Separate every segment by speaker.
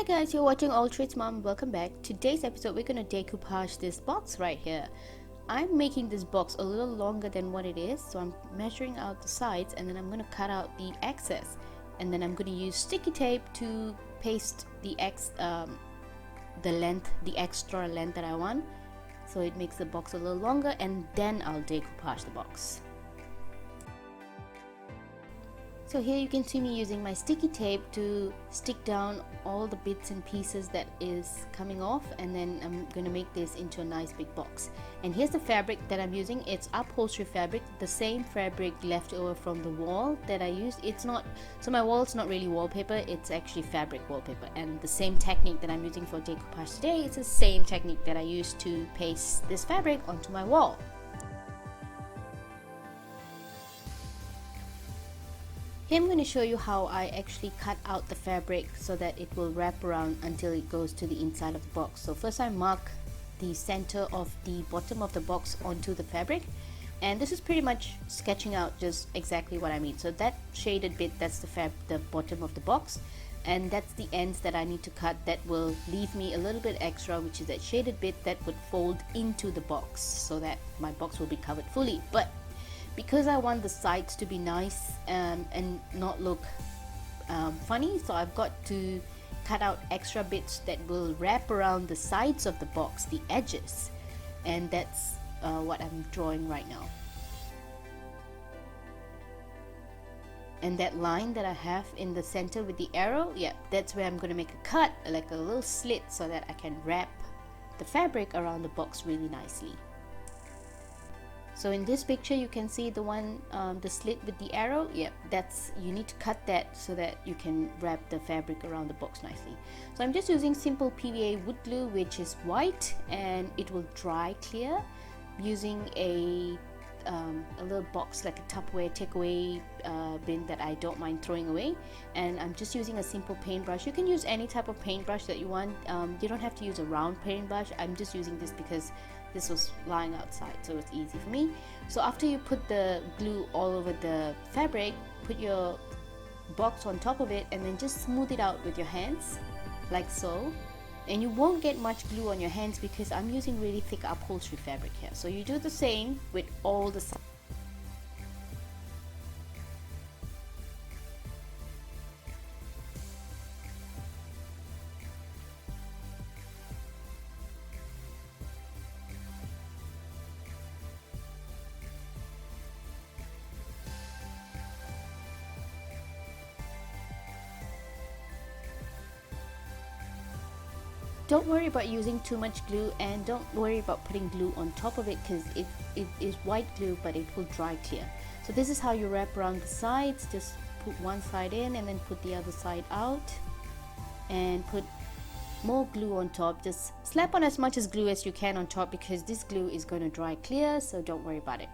Speaker 1: Hi guys, you're watching All Trades Mom. Welcome back. Today's episode we're going to decoupage this box right here. I'm making this box a little longer than what it is, so I'm measuring out the sides and then I'm going to cut out the excess, and then I'm going to use sticky tape to paste the extra length that I want, so it makes the box a little longer, and then I'll decoupage the box. So here you can see me using my sticky tape to stick down all the bits and pieces that is coming off, and then I'm going to make this into a nice big box. And here's the fabric that I'm using. It's upholstery fabric, the same fabric left over from the wall that I used. It's not, so my wall's not really wallpaper, it's actually fabric wallpaper, and the same technique that I'm using for decoupage today is the same technique that I used to paste this fabric onto my wall. Here I'm going to show you how I actually cut out the fabric so that it will wrap around until it goes to the inside of the box. So first I mark the center of the bottom of the box onto the fabric, and this is pretty much sketching out just exactly what I mean. So that shaded bit, that's the bottom of the box, and that's the ends that I need to cut that will leave me a little bit extra, which is that shaded bit that would fold into the box so that my box will be covered fully. But because I want the sides to be nice and not look funny, so I've got to cut out extra bits that will wrap around the sides of the box, the edges, and that's what I'm drawing right now. And that line that I have in the center with the arrow, yeah, that's where I'm going to make a cut, like a little slit, so that I can wrap the fabric around the box really nicely. So in this picture you can see the one, the slit with the arrow. Yep, that's, you need to cut that so that you can wrap the fabric around the box nicely. So I'm just using simple PVA wood glue, which is white, and it will dry clear, using a little box, like a Tupperware takeaway bin that I don't mind throwing away. And I'm just using a simple paintbrush. You can use any type of paintbrush that you want. You don't have to use a round paintbrush. I'm just using this because this was lying outside, so it's easy for me. So after you put the glue all over the fabric, put your box on top of it and then just smooth it out with your hands like so. And you won't get much glue on your hands because I'm using really thick upholstery fabric here. So you do the same with all the sides. Don't worry about using too much glue, and don't worry about putting glue on top of it because it is white glue, but it will dry clear. So this is how you wrap around the sides. Just put one side in and then put the other side out and put more glue on top. Just slap on as much as glue as you can on top because this glue is going to dry clear, so don't worry about it.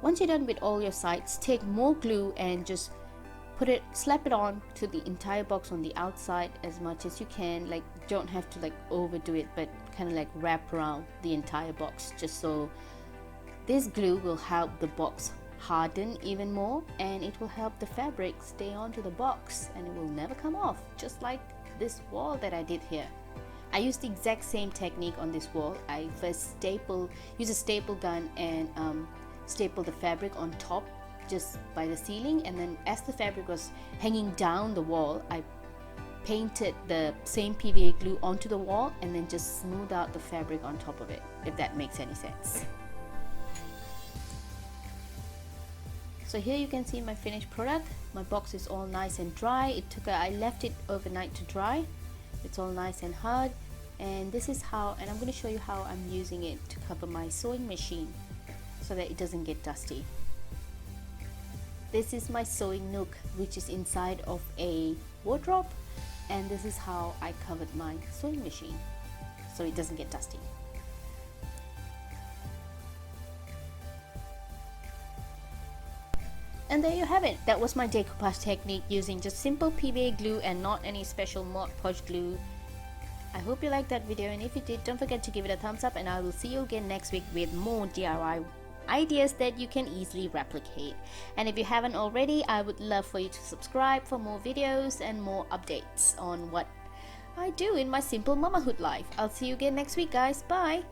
Speaker 1: Once you're done with all your sides, take more glue and just slap it on to the entire box on the outside as much as you can. Like, don't have to like overdo it, but kind of like wrap around the entire box, just so this glue will help the box harden even more, and it will help the fabric stay onto the box and it will never come off, just like this wall that I did here. I used the exact same technique on this wall. I first use a staple gun and staple the fabric on top just by the ceiling, and then as the fabric was hanging down the wall, I painted the same PVA glue onto the wall and then just smooth out the fabric on top of it, if that makes any sense. So here you can see my finished product. My box is all nice and dry. I left it overnight to dry. It's all nice and hard, and this is how, and I'm going to show you how I'm using it to cover my sewing machine so that it doesn't get dusty. This is my sewing nook, which is inside of a wardrobe, and this is how I covered my sewing machine so it doesn't get dusty. And there you have it. That was my decoupage technique using just simple PVA glue and not any special Mod Podge glue. I hope you liked that video, and if you did, don't forget to give it a thumbs up, and I will see you again next week with more DIY ideas that you can easily replicate. And if you haven't already, I would love for you to subscribe for more videos and more updates on what I do in my simple mamahood life. I'll see you again next week, guys. Bye!